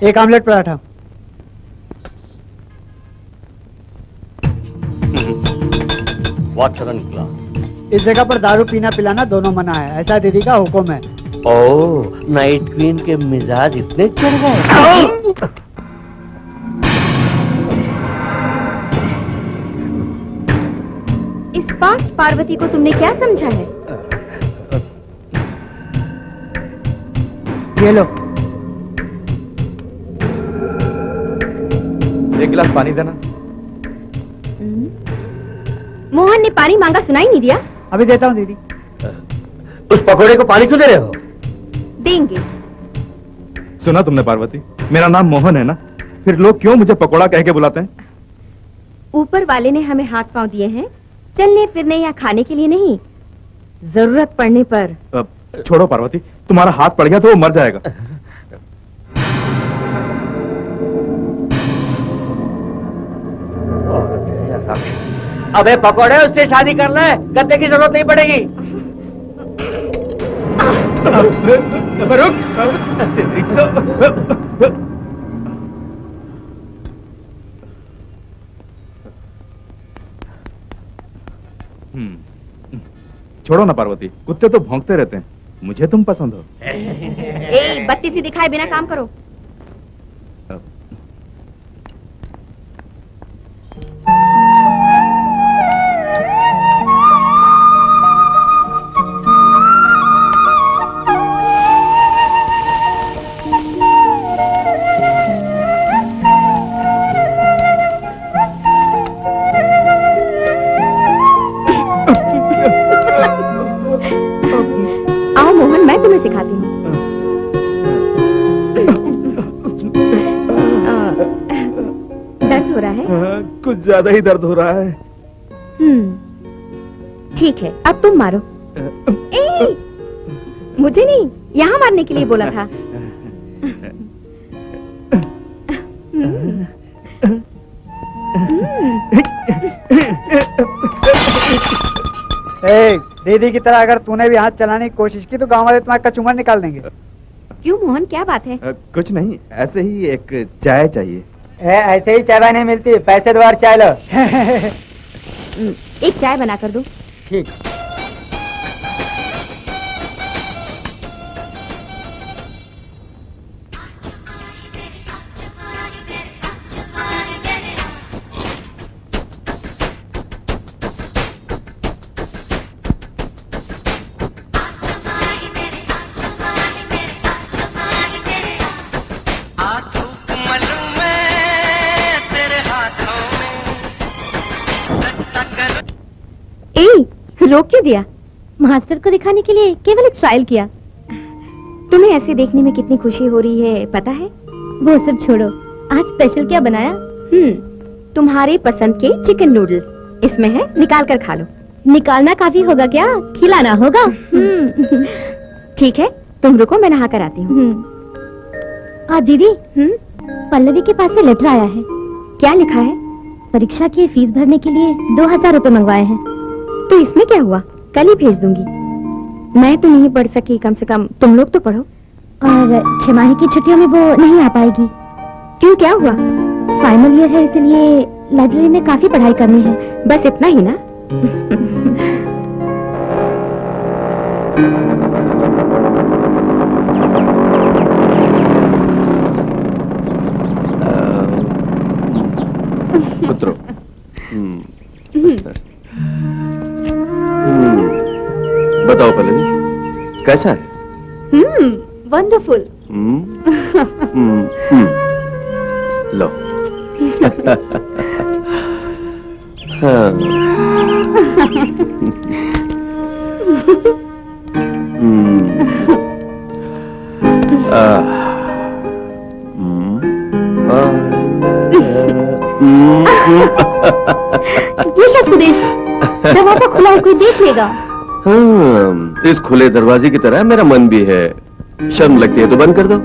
एक omelette paratha. Water and glass. इस जगह पर दारू पीना पिलाना दोनों मना है, ऐसा दीदी का हुक्म है। ओह, नाइट क्वीन के मिजाज इतने चढ़ गए। इस पास्ट पार्वती को तुमने क्या समझा है? ये लो। एक गिलास पानी देना। मोहन ने पानी मांगा, सुनाई नहीं दिया? अभी देता हूँ दीदी। उस पकोड़े को पानी क्यों दे रहे हो? देंगे। सुना तुमने पार्वती, मेरा नाम मोहन है ना, फिर लोग क्यों मुझे पकोड़ा कह के बुलाते हैं? ऊपर वाले ने हमें हाथ पांव दिए हैं, चलने फिरने या खाने के लिए नहीं, जरूरत पड़ने पर। छोड़ो पार्वती, तुम्हारा हाथ पड़ गया तो वो मर जाएगा। अबे पकोड़े, उससे शादी कर ले, गद्दे की जरूरत नहीं पड़ेगी। छोड़ो ना पार्वती, कुत्ते तो भौंकते रहते हैं, मुझे तुम पसंद हो। बत्ती सी दिखाए बिना काम करो। आओ मोहन, मैं तुम्हें सिखाती हूँ। दर्द हो रहा है? कुछ ज्यादा ही दर्द हो रहा है। ठीक है, अब तुम मारो। मुझे नहीं, यहाँ मारने के लिए बोला था। दीदी की तरह अगर तूने भी हाथ चलाने की कोशिश की तो गांव वाले तुम्हारा कचूमर निकाल देंगे। क्यों मोहन, क्या बात है? कुछ नहीं, ऐसे ही एक चाय चाहिए। ऐसे ही चाय नहीं मिलती, पैसे द्वार चाय लो। एक चाय बना कर दो। ठीक। रोक क्यों दिया? मास्टर को दिखाने के लिए केवल एक ट्रायल किया। तुम्हें ऐसे देखने में कितनी खुशी हो रही है पता है? वो सब छोड़ो, आज स्पेशल क्या बनाया? तुम्हारे पसंद के चिकन नूडल्स इसमें है, निकाल कर खा लो। निकालना काफी होगा क्या? खिलाना होगा। ठीक है, तुम रुको, मैं नहा कर आती हूँ। दीदी, पल्लवी के पास से लेटर आया है। क्या लिखा है? परीक्षा की फीस भरने के लिए 2000 रुपए मंगवाए हैं। तो इसमें क्या हुआ, कल ही भेज दूंगी। मैं तो नहीं पढ़ सकी, कम से कम तुम लोग तो पढ़ो। और छमाही की छुट्टियों में वो नहीं आ पाएगी। क्यों, क्या हुआ? फाइनल ईयर है, इसलिए लाइब्रेरी में काफी पढ़ाई करनी है। बस इतना ही ना? पुत्रो, बताओ पल्लवी, कैसा है? वंडरफुल। लो। ये क्या सुदेश, दरवाजा खुला है, कोई देख लेगा। इस खुले दरवाजे की तरह मेरा मन भी है, शर्म लगती है तो बंद कर दो।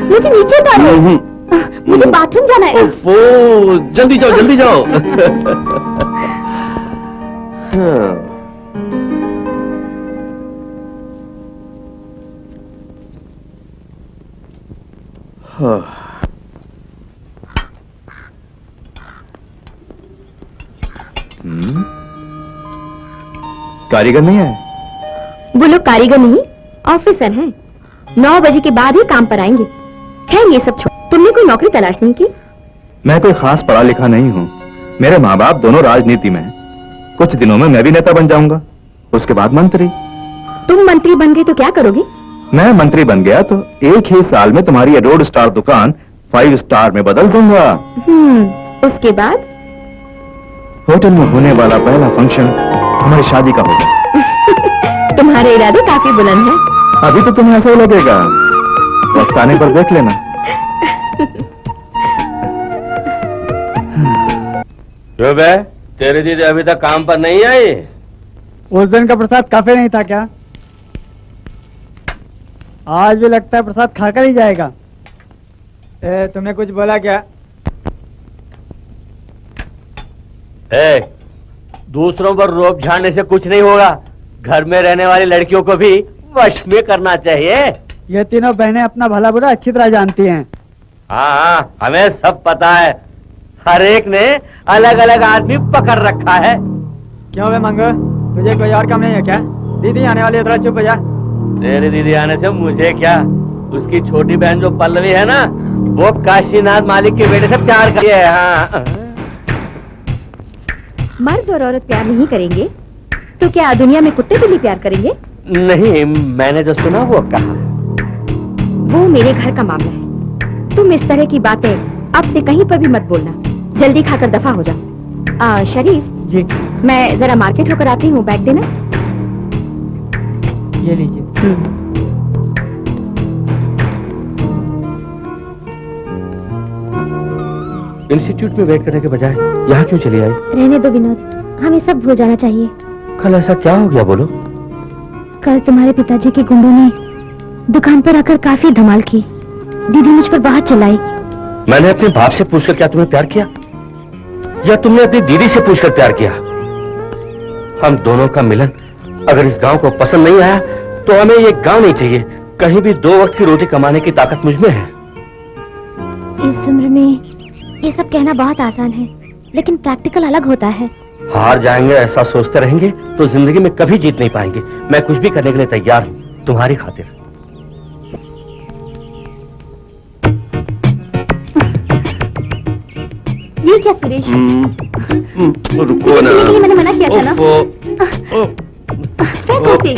मुझे नीचे उतारो, मुझे बाथरूम जाना है। ओफो, जल्दी जाओ, जल्दी जाओ। हाँ। हाँ। कारीगर नहीं है? वो लोग कारीगर नहीं, ऑफिसर हैं। 9 बजे के बाद ही काम पर आएंगे। खैर ये सब छोड़, तुमने कोई नौकरी तलाश नहीं की? मैं कोई खास पढ़ा लिखा नहीं हूँ। मेरे माँ बाप दोनों राजनीति में हैं। कुछ दिनों में मैं भी नेता बन जाऊंगा, उसके बाद मंत्री। तुम मंत्री बन गए तो क्या करोगे? मैं मंत्री बन गया तो एक ही साल में तुम्हारी ये रोड स्टार दुकान 5 स्टार में बदल दूंगा। उसके बाद? होटल में होने वाला पहला फंक्शन हमारी शादी का होगा। तुम्हारे इरादे काफी बुलंद हैं। अभी तो तुम्हें ऐसा ही लगेगा, वक्त आने पर देख लेना। क्यों बे, तेरी दीदी अभी तक काम पर नहीं आई? उस दिन का प्रसाद काफी नहीं था क्या? आज भी लगता है प्रसाद खाकर ही जाएगा। तुमने कुछ बोला क्या? दूसरों पर रोब झाड़ने से कुछ नहीं होगा। घर में रहने वाली लड़कियों को भी वश में करना चाहिए। ये तीनों बहनें अपना भला बुरा अच्छी तरह जानती हैं। हाँ, हमें सब पता है। हर एक ने अलग अलग आदमी पकड़ रखा है। क्यों बे मंगू, तुझे कोई और काम नहीं है क्या? दीदी आने वाली है, थोड़ा चुप हो जा। तेरी दीदी आने से मुझे क्या? उसकी छोटी बहन जो पल्लवी है ना, वो काशीनाथ मालिक के बेटे से प्यार करती है। हाँ। मर्द और औरत प्यार नहीं करेंगे तो क्या दुनिया में कुत्ते बिल्ली प्यार करेंगे? नहीं, मैंने जो सुना वो कहा। वो मेरे घर का मामला है। तुम इस तरह की बातें अब से कहीं पर भी मत बोलना। जल्दी खाकर दफा हो जा। शरीफ जी, मैं जरा मार्केट होकर आती हूँ, बैग देना। ये लीजिए। इंस्टीट्यूट में वेट करने के बजाय यहाँ क्यों चली आई? रहने दो विनोद, हमें सब भूल जाना चाहिए। कल ऐसा क्या हो गया, बोलो। कल तुम्हारे पिताजी के गुंडों ने दुकान पर आकर काफी धमाल की। दीदी मुझ पर बहुत चिल्लाई। मैंने अपने बाप से पूछकर क्या तुम्हें प्यार किया, या तुमने अपनी दीदी से पूछकर प्यार किया? हम दोनों का मिलन अगर इस गांव को पसंद नहीं आया तो हमें ये गांव नहीं चाहिए। कहीं भी 2 वक्त की रोटी कमाने की ताकत मुझ में है। इस उम्र में ये सब कहना बहुत आसान है, लेकिन प्रैक्टिकल अलग होता है। हार जाएंगे ऐसा सोचते रहेंगे तो जिंदगी में कभी जीत नहीं पाएंगे। मैं कुछ भी करने के लिए तैयार हूं, तुम्हारी खातिर। ये क्या सुरेश? रुको ना। ये मैंने मना किया था ना। फेंको उसे।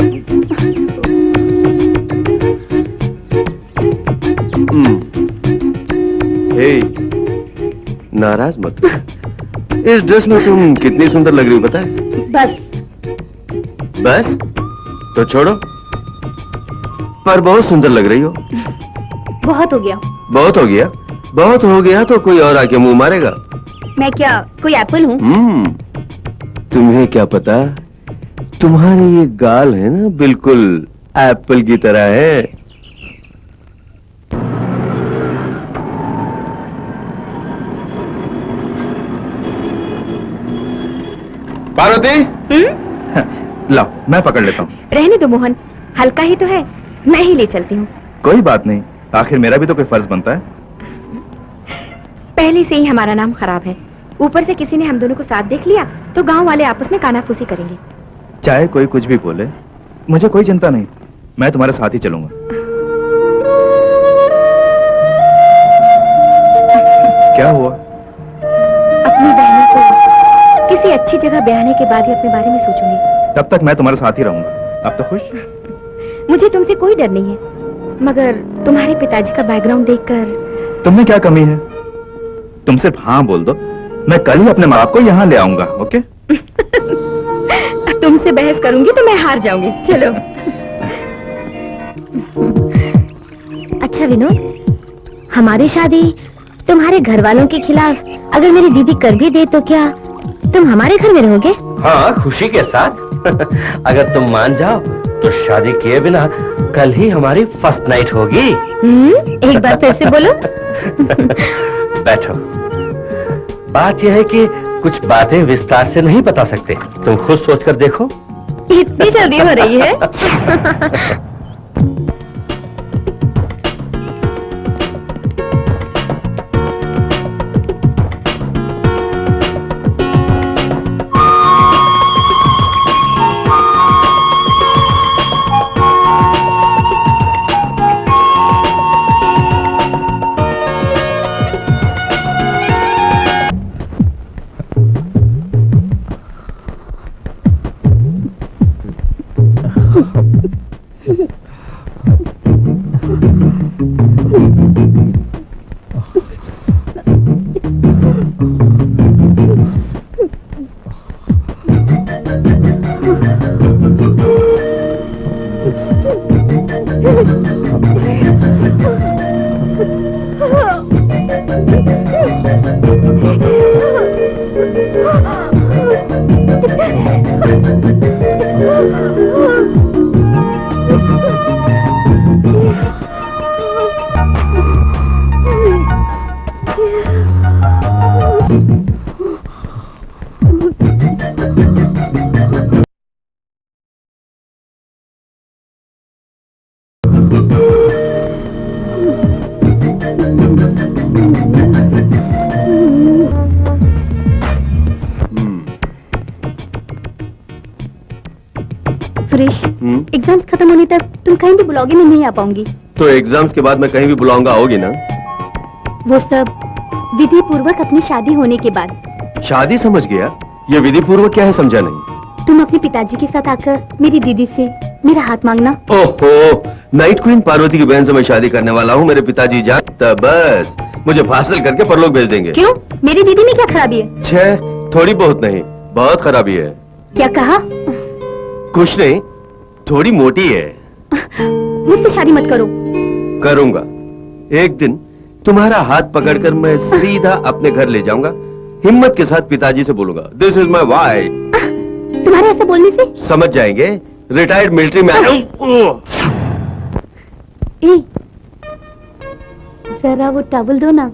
नाराज मत हो। इस ड्रेस में तुम कितनी सुंदर लग रही हो, पता है? बस तो छोड़ो, पर बहुत सुंदर लग रही हो। बहुत हो गया। बहुत हो गया? बहुत हो गया तो कोई और आके मुंह मारेगा। मैं क्या कोई एप्पल हूँ? तुम्हें क्या पता, तुम्हारे ये गाल है ना, बिल्कुल एप्पल की तरह है। पार्वती, लाओ मैं पकड़ लेता हूँ। रहने दो मोहन, हल्का ही तो है, मैं ही ले चलती हूँ। कोई बात नहीं, आखिर मेरा भी तो कोई फर्ज बनता है। पहले से ही हमारा नाम खराब है, ऊपर से किसी ने हम दोनों को साथ देख लिया तो गांव वाले आपस में कानाफूसी करेंगे। चाहे कोई कुछ भी बोले, मुझे कोई चिंता नहीं, मैं तुम्हारे साथ ही चलूंगा। क्या हुआ? अपनी बहनों को किसी अच्छी जगह ब्याहने के बाद ही अपने बारे में सोचूंगी। तब तक मैं तुम्हारे साथ ही रहूंगा। अब तो खुश? मुझे तुमसे कोई डर नहीं है, मगर तुम्हारे पिताजी का बैकग्राउंड देखकर। तुमने क्या कमी है? तुम सिर्फ हाँ बोल दो, मैं कल ही अपने माँ बाप को यहाँ ले आऊंगा। ओके? तुमसे बहस करूंगी तो मैं हार जाऊंगी। चलो। अच्छा विनोद, हमारी शादी तुम्हारे घर वालों के खिलाफ अगर मेरी दीदी कर भी दे तो क्या तुम हमारे घर में रहोगे? हाँ, खुशी के साथ। अगर तुम मान जाओ तो शादी किए बिना कल ही हमारी फर्स्ट नाइट होगी। एक बार फिर से बोलो। बैठो। बात यह है कि कुछ बातें विस्तार से नहीं बता सकते, तुम खुद सोचकर देखो। इतनी जल्दी हो रही है? सुरेश, एग्जाम्स खत्म होने तक तुम कहीं भी बुलाओगे, मैं नहीं आ पाऊंगी। तो एग्जाम्स के बाद मैं कहीं भी बुलाऊंगा, आओगी ना? वो सब विधि पूर्वक अपनी शादी होने के बाद। शादी समझ गया, ये विधि पूर्वक क्या है समझा नहीं। तुम अपने पिताजी के साथ आकर मेरी दीदी से मेरा हाथ मांगना। ओहो, नाइट क्वीन पार्वती की बहन से मैं शादी करने वाला हूँ। मेरे पिताजी जानता बस मुझे पार्सल करके परलोक भेज देंगे। क्यों? मेरी दीदी में क्या खराबी है? छह, थोड़ी बहुत नहीं, बहुत खराबी है। क्या कहा? कुछ नहीं, थोड़ी मोटी है। मुझसे शादी मत करो। करूंगा। एक दिन तुम्हारा हाथ पकड़कर मैं सीधा अपने घर ले जाऊंगा, हिम्मत के साथ पिताजी से बोलूंगा, दिस इज माई वाइफ। तुम्हारे ऐसे बोलने से समझ जाएंगे, रिटायर्ड मिलिट्री मैन। जरा वो टॉवल दो ना।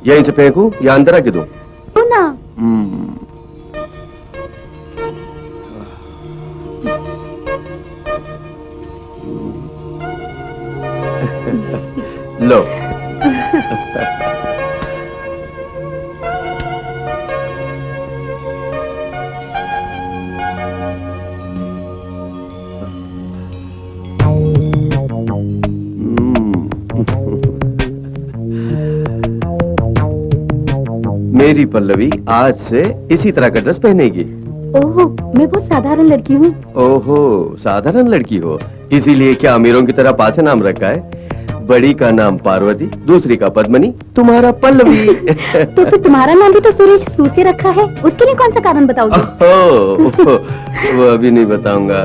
यहीं से फेंकूं या अंदर आके दूं? दो ना। लो। मेरी पल्लवी आज से इसी तरह का ड्रेस पहनेगी। ओहो, मैं बहुत साधारण लड़की हूँ। ओहो, साधारण लड़की हो, इसीलिए क्या अमीरों की तरह पासे नाम रखा है? बड़ी का नाम पार्वती, दूसरी का पद्मनी, तुम्हारा पल्लवी। तो फिर तुम्हारा नाम भी तो सुरेश सू से रखा है, उसके लिए कौन सा कारण बताओगे? ओहो, वो अभी नहीं बताऊंगा।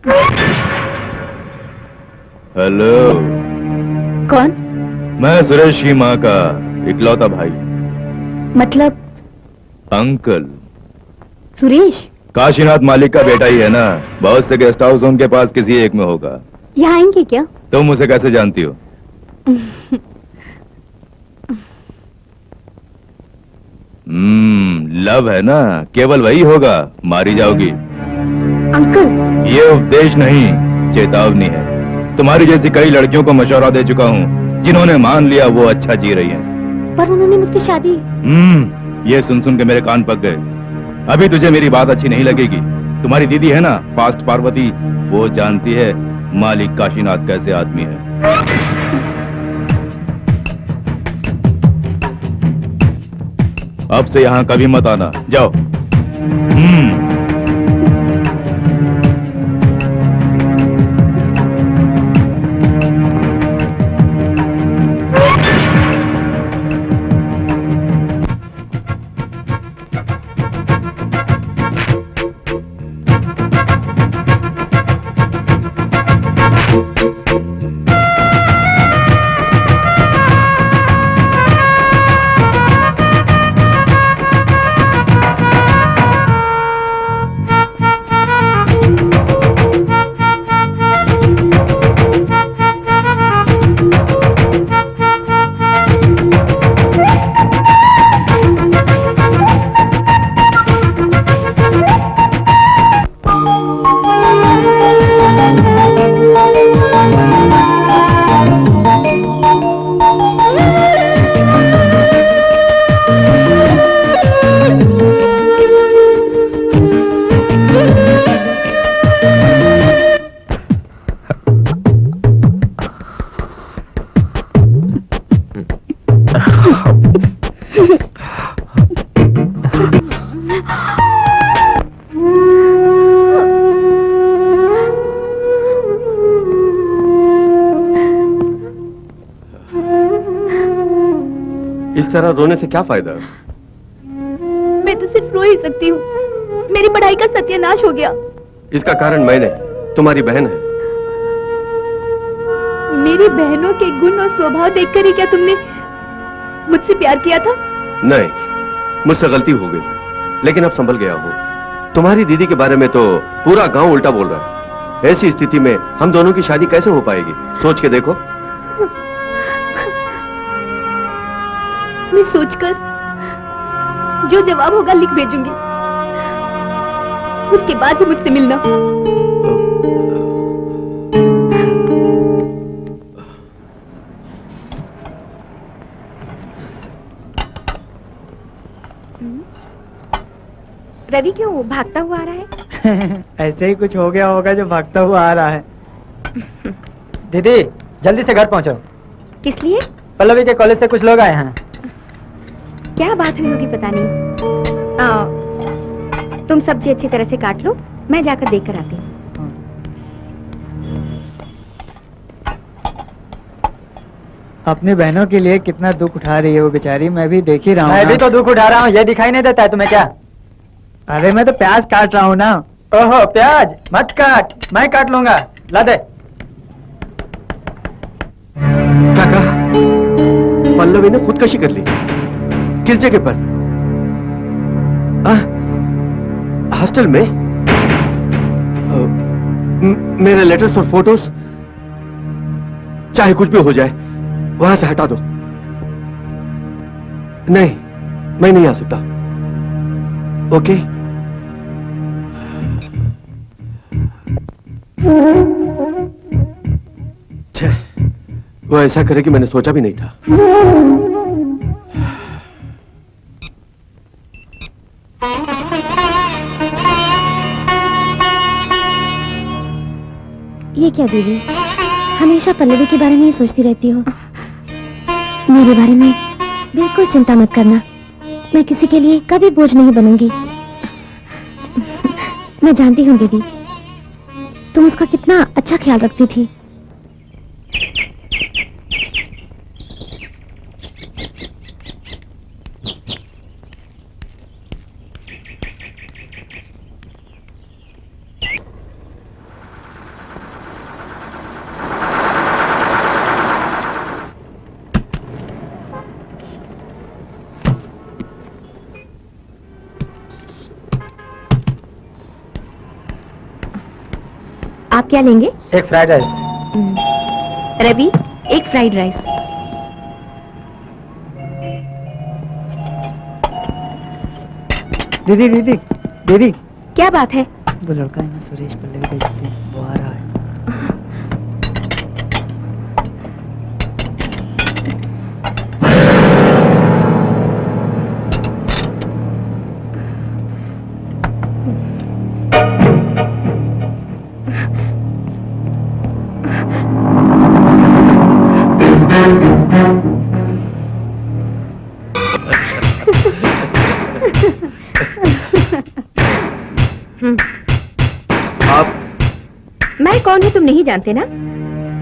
हेलो, कौन? मैं सुरेश की माँ का इकलौता भाई। मतलब अंकल। सुरेश? काशीनाथ मालिक का बेटा ही है ना, बहुत से गेस्ट हाउस उनके पास किसी एक में होगा। यहाँ आएंगे क्या? तुम उसे कैसे जानती हो? लव है ना, केवल वही होगा, मारी जाओगी। अंकल। ये उपदेश नहीं, चेतावनी है। तुम्हारी जैसी कई लड़कियों को मशवरा दे चुका हूँ, जिन्होंने मान लिया वो अच्छा जी रही हैं। पर उन्होंने मुझसे शादी। ये सुन सुन के मेरे कान पक गए। अभी तुझे मेरी बात अच्छी नहीं लगेगी। तुम्हारी दीदी है ना, फास्ट पार्वती, वो जानती है मालिक काशीनाथ कैसे आदमी है। अब से यहाँ कभी मत आना, जाओ। इस तरह रोने से क्या फायदा? मैं तो सिर्फ रो ही सकती हूँ। मेरी पढ़ाई का सत्यानाश हो गया। इसका कारण मैं नहीं, तुम्हारी बहन है। मेरी बहनों के गुण और स्वभाव देखकर ही क्या तुमने मुझसे प्यार किया था? नहीं, मुझसे गलती हो गई, लेकिन अब संभल गया हूँ। तुम्हारी दीदी के बारे में तो पूरा गांव उल्टा बोल रहा है। ऐसी स्थिति में हम दोनों की शादी कैसे हो पाएगी? सोच के देखो। मैं सोचकर जो जवाब होगा लिख भेजूंगी, उसके बाद ही मुझसे मिलना। रवि क्यों भागता हुआ आ रहा है? ऐसे ही कुछ हो गया होगा जो भागता हुआ आ रहा है। दीदी जल्दी से घर पहुंचो। किस लिए? पल्लवी के कॉलेज से कुछ लोग आए हैं। क्या बात हुई होगी पता नहीं। तुम सब्जी अच्छी तरह से काट लो, मैं जाकर देख कर आती हूँ। अपनी बहनों के लिए कितना दुख उठा रही है वो बेचारी, मैं भी देख ही रहा हूँ। मैं भी तो दुख उठा रहा हूँ, ये दिखाई नहीं देता है तुम्हें क्या? अरे मैं तो प्याज काट रहा हूँ ना। ओहो प्याज मत काट, मैं काट लूंगा, ला दे। क्या कहा? पल्लवी ने खुदकशी कर ली? किस जगह पर? हॉस्टल में? मेरे लेटर्स और फोटोज, चाहे कुछ भी हो जाए, वहां से हटा दो। नहीं, मैं नहीं आ सकता। ओके? छे, वो ऐसा करेगी मैंने सोचा भी नहीं था। ये क्या दीदी, हमेशा पल्लवी के बारे में ही सोचती रहती हो। मेरे बारे में बिल्कुल चिंता मत करना, मैं किसी के लिए कभी बोझ नहीं बनूंगी। मैं जानती हूँ दीदी, तुम उसका कितना अच्छा ख्याल रखती थी। आप क्या लेंगे? एक फ्राइड राइस। रवि, एक फ्राइड राइस। दीदी दीदी दीदी, क्या बात है? वो लड़का है ना सुरेश पल्लवी का जिससे, वो आ रहा है। आप मैं कौन हूँ तुम नहीं जानते ना?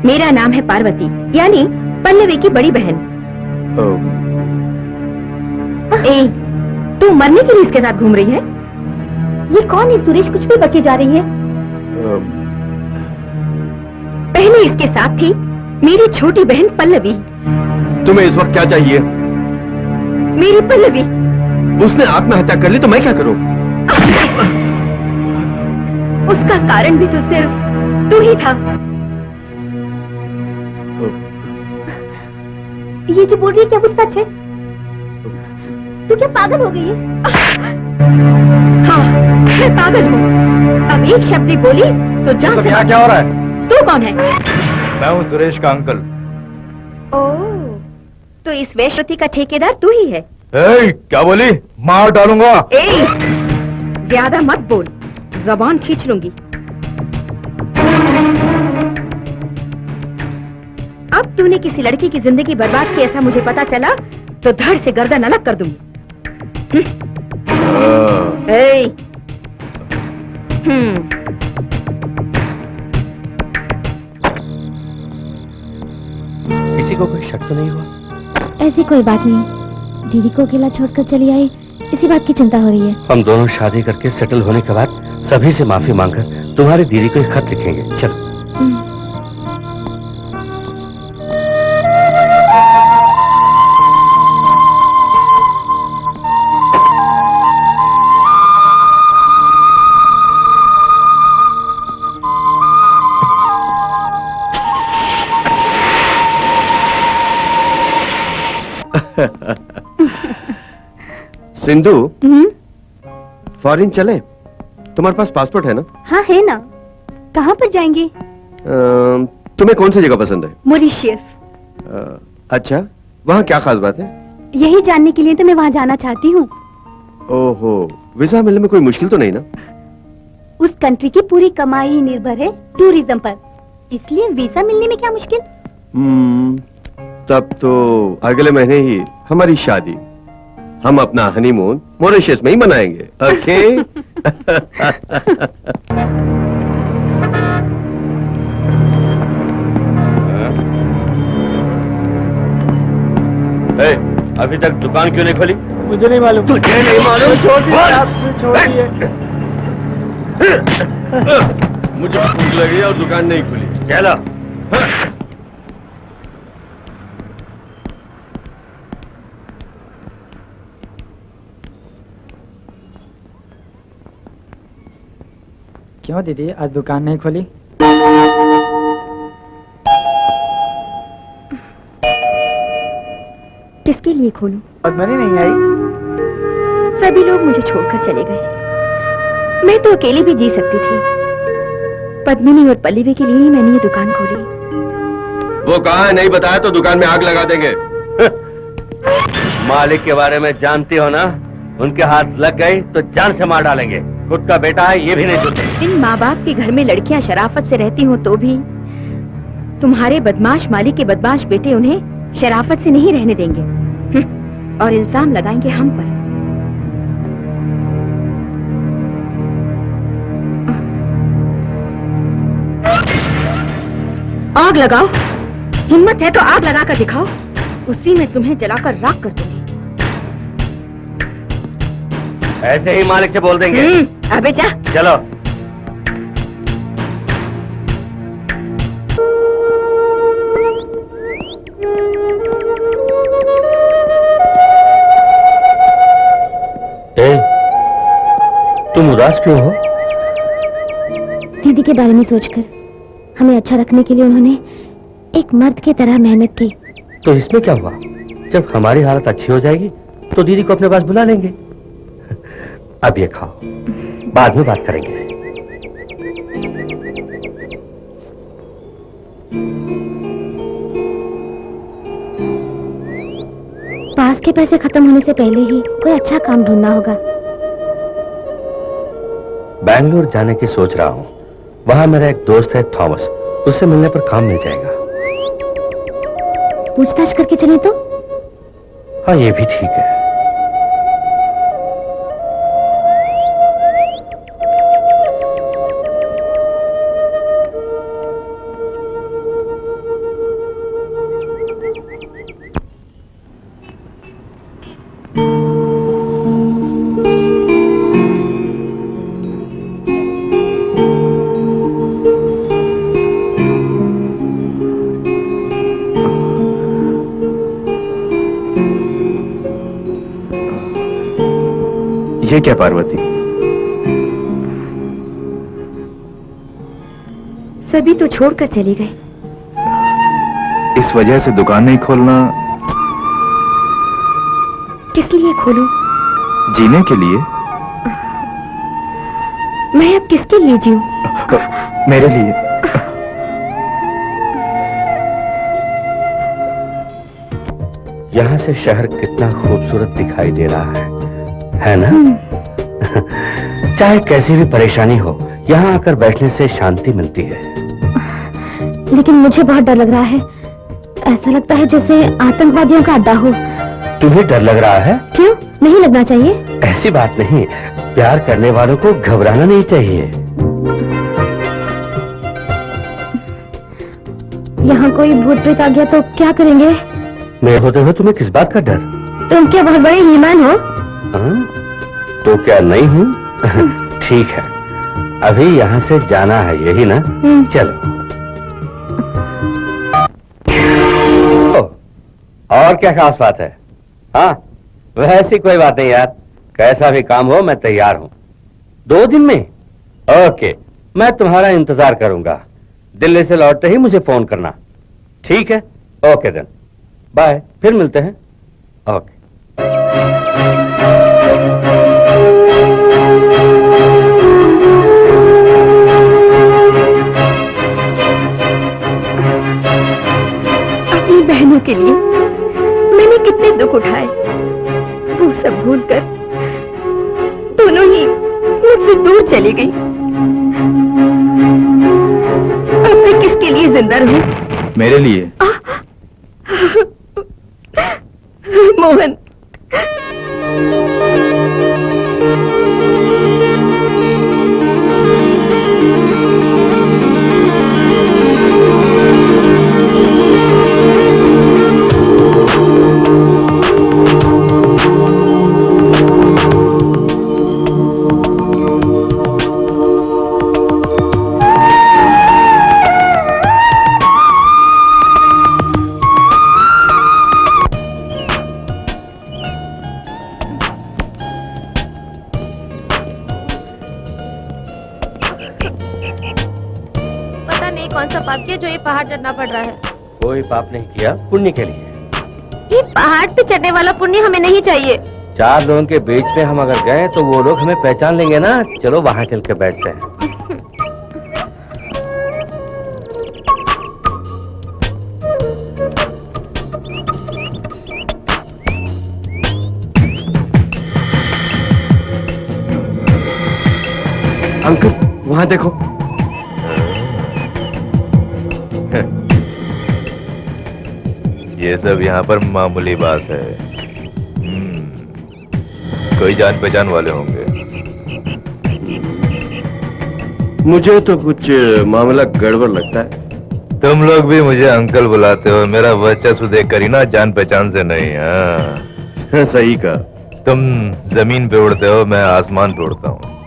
मेरा नाम है पार्वती, यानी पल्लवी की बड़ी बहन। ए, तू मरने के लिए इसके साथ घूम रही है? ये कौन है सुरेश? कुछ भी बके जा रही है। पहले इसके साथ थी मेरी छोटी बहन पल्लवी। तुम्हें इस वक्त क्या चाहिए? मेरी पल्लवी। उसने आत्महत्या कर ली तो मैं क्या करूं? उसका कारण भी तो सिर्फ तू ही था। ये जो बोल रही है क्या वो सच है? तू क्या पागल हो गई है? हाँ, मैं पागल हूँ। अब एक शब्द भी बोली तो जान तो से। यहाँ क्या हो रहा है? तू कौन है? मैं हूँ सुरेश का अंकल। ओह, तो इस वैश्यवती का ठेकेदार तू ही है? क्या बोली? मार डालूंगा। ए, ज्यादा मत बोल, जबान खींच लूंगी। अब तूने किसी लड़की की जिंदगी बर्बाद की ऐसा मुझे पता चला तो धड़ से गर्दन अलग कर दूंगी। ए, किसी को कोई शक तो नहीं हुआ? ऐसी कोई बात नहीं। दीदी को अकेला छोड़कर चली आई, इसी बात की चिंता हो रही है। हम दोनों शादी करके सेटल होने के बाद सभी से माफी मांगकर तुम्हारी दीदी को एक खत लिखेंगे। चल। सिंधु, फॉरेन चले? तुम्हारे पास पासपोर्ट है ना? हाँ है ना। कहाँ पर जाएंगे? तुम्हें कौन सी जगह पसंद है? मॉरिशस। अच्छा, वहाँ क्या खास बात है? यही जानने के लिए तो मैं वहाँ जाना चाहती हूँ। ओहो, वीजा मिलने में कोई मुश्किल तो नहीं ना? उस कंट्री की पूरी कमाई ही निर्भर है टूरिज्म पर, इसलिए वीजा मिलने में क्या मुश्किल? तब तो अगले महीने ही हमारी शादी। हम अपना हनीमून मॉरिशस में ही मनाएंगे। ओके? अभी तक दुकान क्यों नहीं खोली? मुझे नहीं मालूम। तुझे नहीं मालूम? छोड़िए। मुझे भूख लगी और दुकान नहीं खुली। चलो। क्यों दीदी, आज दुकान नहीं खोली? किसके लिए खोलूं? पद्मनी नहीं आई? सभी लोग मुझे छोड़कर चले गए। मैं तो अकेली भी जी सकती थी। पद्मिनी और पल्लवी के लिए ही मैंने ये दुकान खोली। वो कहाँ है? नहीं बताया तो दुकान में आग लगा देंगे। मालिक के बारे में जानती हो ना? उनके हाथ लग गई तो जान से मार डालेंगे। खुद का बेटा है ये भी नहीं सोचते। इन माँ बाप के घर में लड़कियां शराफत से रहती हो तो भी तुम्हारे बदमाश मालिक के बदमाश बेटे उन्हें शराफत से नहीं रहने देंगे और इल्जाम लगाएंगे हम पर। आग लगाओ, हिम्मत है तो आग लगा कर दिखाओ, उसी में तुम्हें जलाकर राख कर दूंगी। ऐसे ही मालिक से बोल देंगे। अबे जा। चलो। तुम उदास क्यों हो? दीदी के बारे में सोचकर हमें अच्छा रखने के लिए उन्होंने एक मर्द की तरह मेहनत की। तो इसमें क्या हुआ? जब हमारी हालत अच्छी हो जाएगी तो दीदी को अपने पास बुला लेंगे। अब ये खाओ, बाद में बात करेंगे। पास के पैसे खत्म होने से पहले ही कोई अच्छा काम ढूंढना होगा। बैंगलोर जाने की सोच रहा हूँ। वहां मेरा एक दोस्त है थॉमस, उससे मिलने पर काम मिल जाएगा। पूछताछ करके चले तो? हाँ, ये भी ठीक है। ये क्या पार्वती? सभी तो छोड़कर चले गए। इस वजह से दुकान नहीं खोलना? किस लिए खोलूं? जीने के लिए। मैं अब किसके लिए जीऊं? मेरे लिए। यहाँ से शहर कितना खूबसूरत दिखाई दे रहा है ना? चाहे कैसी भी परेशानी हो, यहाँ आकर बैठने से शांति मिलती है। लेकिन मुझे बहुत डर लग रहा है। ऐसा लगता है जैसे आतंकवादियों का अड्डा हो। तुम्हें डर लग रहा है? क्यों? नहीं लगना चाहिए। ऐसी बात नहीं, प्यार करने वालों को घबराना नहीं चाहिए। यहाँ कोई भूत प्रेत आ गया तो क्या करेंगे? मेरे होते हुए तुम्हें किस बात का डर? तुम क्या बहुत बड़े हीमान हो? तो क्या नहीं हूँ? ठीक है, अभी यहाँ से जाना है, यही ना? चलो। और क्या खास बात है? हाँ, वैसी कोई बात नहीं यार। कैसा भी काम हो मैं तैयार हूँ। 2 दिन में? ओके, मैं तुम्हारा इंतजार करूंगा। दिल्ली से लौटते ही मुझे फोन करना। ठीक है? ओके देन, बाय, फिर मिलते हैं। ओके। अपनी बहनों के लिए मैंने कितने दुख उठाए, वो सब भूलकर दोनों ही मुझसे दूर चली गई। अब मैं किसके लिए जिंदा रहूं? मेरे लिए। मोहन, कौन सा पाप किया जो ये पहाड़ चढ़ना पड़ रहा है? कोई पाप नहीं किया, पुण्य के लिए। ये पहाड़ पे चढ़ने वाला पुण्य हमें नहीं चाहिए। 4 लोगों के बीच में हम अगर गए तो वो लोग हमें पहचान लेंगे ना। चलो वहां चल के बैठते हैं। अंकल, वहां देखो। ये सब यहाँ पर मामूली बात है। कोई जान पहचान वाले होंगे। मुझे तो कुछ मामला गड़बड़ लगता है। तुम लोग भी मुझे अंकल बुलाते हो, मेरा वर्चस्व देखकर ही ना, जान पहचान से नहीं। हाँ, सही का। तुम जमीन पे उड़ते हो, मैं आसमान पे उड़ता हूँ।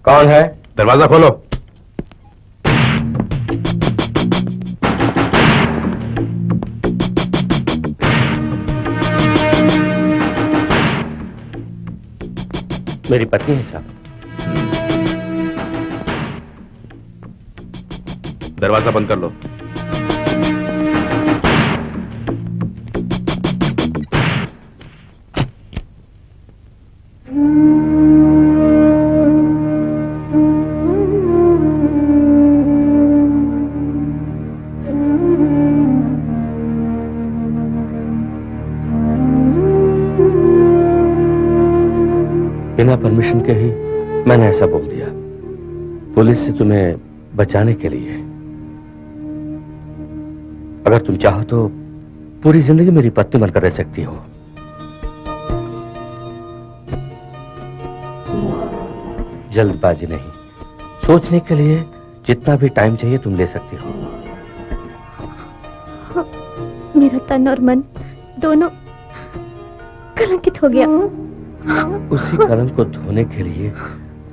कौन है? दरवाजा खोलो। मेरी पत्नी है साहब। दरवाजा बंद कर लो। बिना परमिशन के ही मैंने ऐसा बोल दिया। पुलिस से तुम्हें बचाने के लिए। अगर तुम चाहो तो पूरी जिंदगी मेरी पत्नी बनकर रह सकती हो। जल्दबाजी नहीं, सोचने के लिए जितना भी टाइम चाहिए तुम ले सकती हो। मेरा तन और मन दोनों कलंकित हो गया। उसी कलंक को धोने के लिए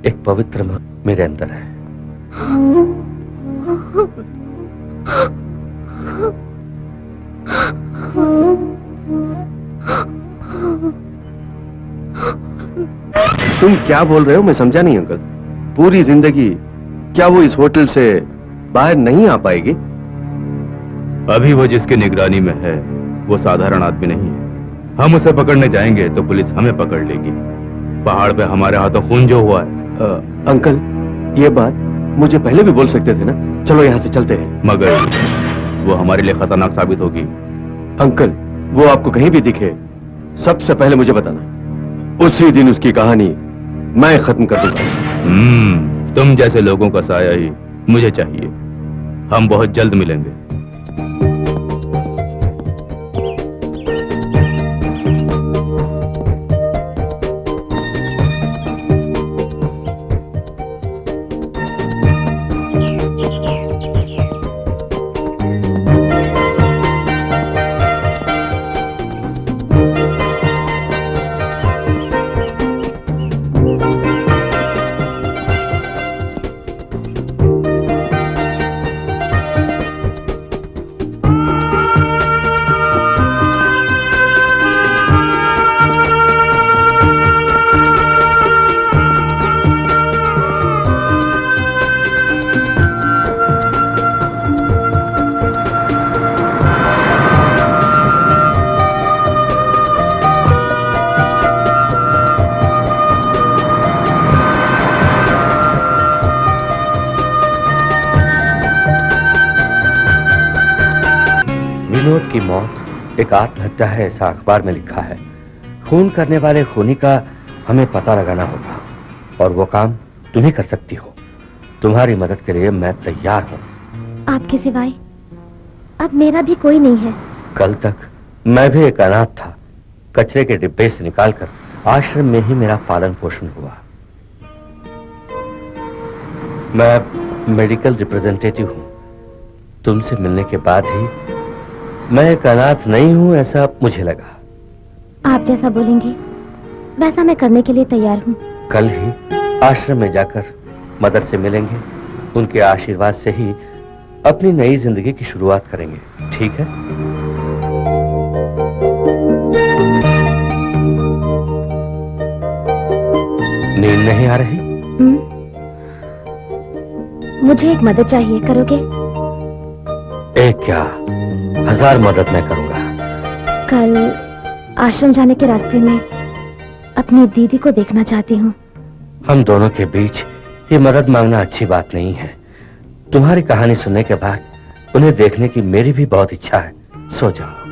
एक पवित्र मन मेरे अंदर है। तुम क्या बोल रहे हो, मैं समझा नहीं अंकल। पूरी जिंदगी क्या वो इस होटल से बाहर नहीं आ पाएगी? अभी वो जिसकी निगरानी में है वो साधारण आदमी नहीं है। हम उसे पकड़ने जाएंगे तो पुलिस हमें पकड़ लेगी। पहाड़ पे हमारे हाथों खून जो हुआ है। अंकल, ये बात मुझे पहले भी बोल सकते थे ना। चलो यहाँ से चलते हैं। मगर वो हमारे लिए खतरनाक साबित होगी। अंकल, वो आपको कहीं भी दिखे सबसे पहले मुझे बताना। उसी दिन उसकी कहानी मैं खत्म कर दूंगा। तुम जैसे लोगों का साया ही मुझे चाहिए। हम बहुत जल्द मिलेंगे। विनोद की मौत एक आत्महत्या है, ऐसा अखबार में लिखा है। खून करने वाले खूनी का हमें पता लगाना होगा और वो काम तुम ही कर सकती हो। तुम्हारी मदद के लिए मैं तैयार हूँ। आपके सिवाय अब मेरा भी कोई नहीं है। कल तक मैं भी एक अनाथ था। कचरे के डिब्बे से निकालकर आश्रम में ही मेरा पालन पोषण हुआ। मैं मेडिकल रिप्रेजेंटेटिव हूँ। तुमसे मिलने के बाद ही मैं एक अनाथ नहीं हूं, ऐसा मुझे लगा। आप जैसा बोलेंगे वैसा मैं करने के लिए तैयार हूँ। कल ही आश्रम में जाकर मदर से मिलेंगे। उनके आशीर्वाद से ही अपनी नई जिंदगी की शुरुआत करेंगे। ठीक है? नींद नहीं आ रही? मुझे एक मदद चाहिए, करोगे? एक क्या, 1000 मदद मैं करूंगा। कल आश्रम जाने के रास्ते में अपनी दीदी को देखना चाहती हूँ। हम दोनों के बीच ये मदद मांगना अच्छी बात नहीं है। तुम्हारी कहानी सुनने के बाद उन्हें देखने की मेरी भी बहुत इच्छा है। सो जाओ।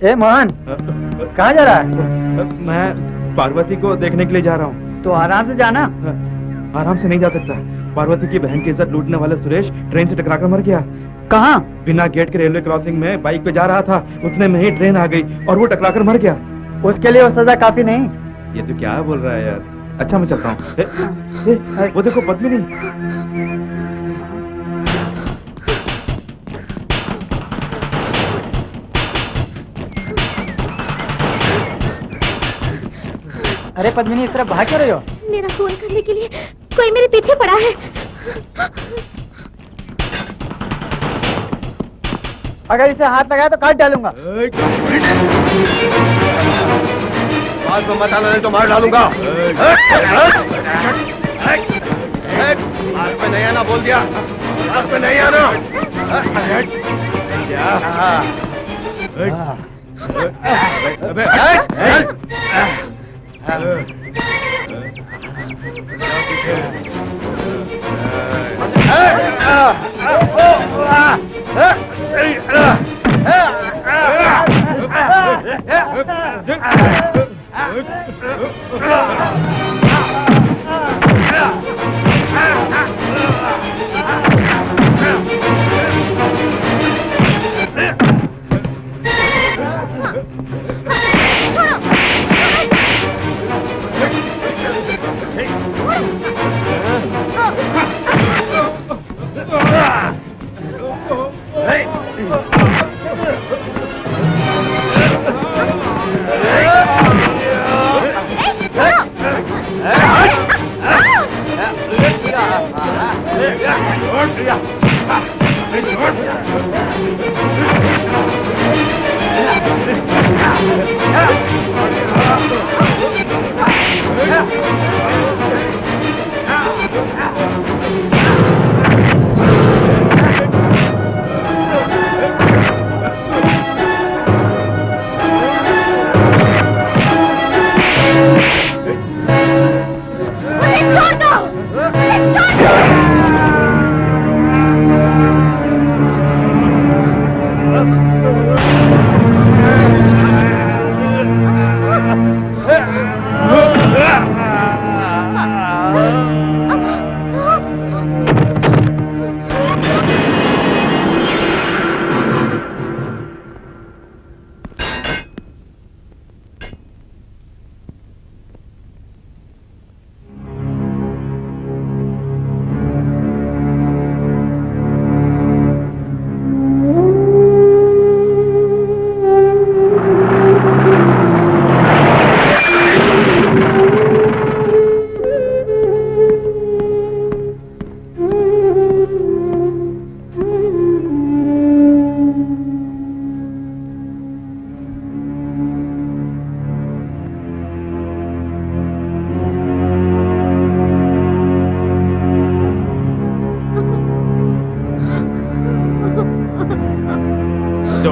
ए मोहन, कहाँ जा रहा है? मैं पार्वती को देखने के लिए जा रहा हूँ। तो आराम से जाना। आराम से नहीं जा सकता। पार्वती की बहन की इज्जत लूटने वाला सुरेश ट्रेन से टकराकर मर गया। कहाँ? बिना गेट के रेलवे क्रॉसिंग में बाइक पे जा रहा था, उतने में ही ट्रेन आ गई और वो टकराकर मर गया। उसके लिए वो सजा काफी नहीं। ये तो क्या बोल रहा है यार। अच्छा मैं चलता हूँ। वो देखो पद्मिनी। अरे पद्मिनी, इस तरह भाग क्यों रही हो? मेरा फोन करने के लिए कोई मेरे पीछे पड़ा है। अगर इसे हाथ लगाया तो काट डालूंगा। बात को मत आना नहीं तो मार डालूंगा। हाथ पे नहीं आना बोल दिया। हाथ पे नहीं आना।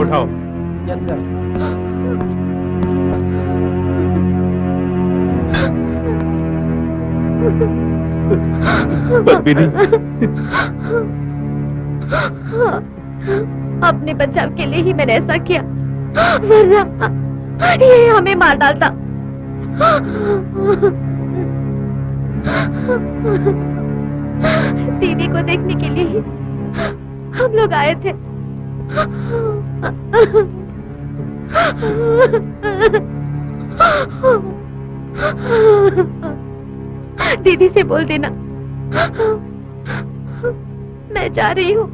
उठाओ। Yes sir. पद्मिनी, अपने बचाव के लिए ही मैंने ऐसा किया, वरना ये हमें मार डालता। दीदी को देखने के लिए ही हम लोग आए थे। दीदी से बोल देना मैं जा रही हूँ।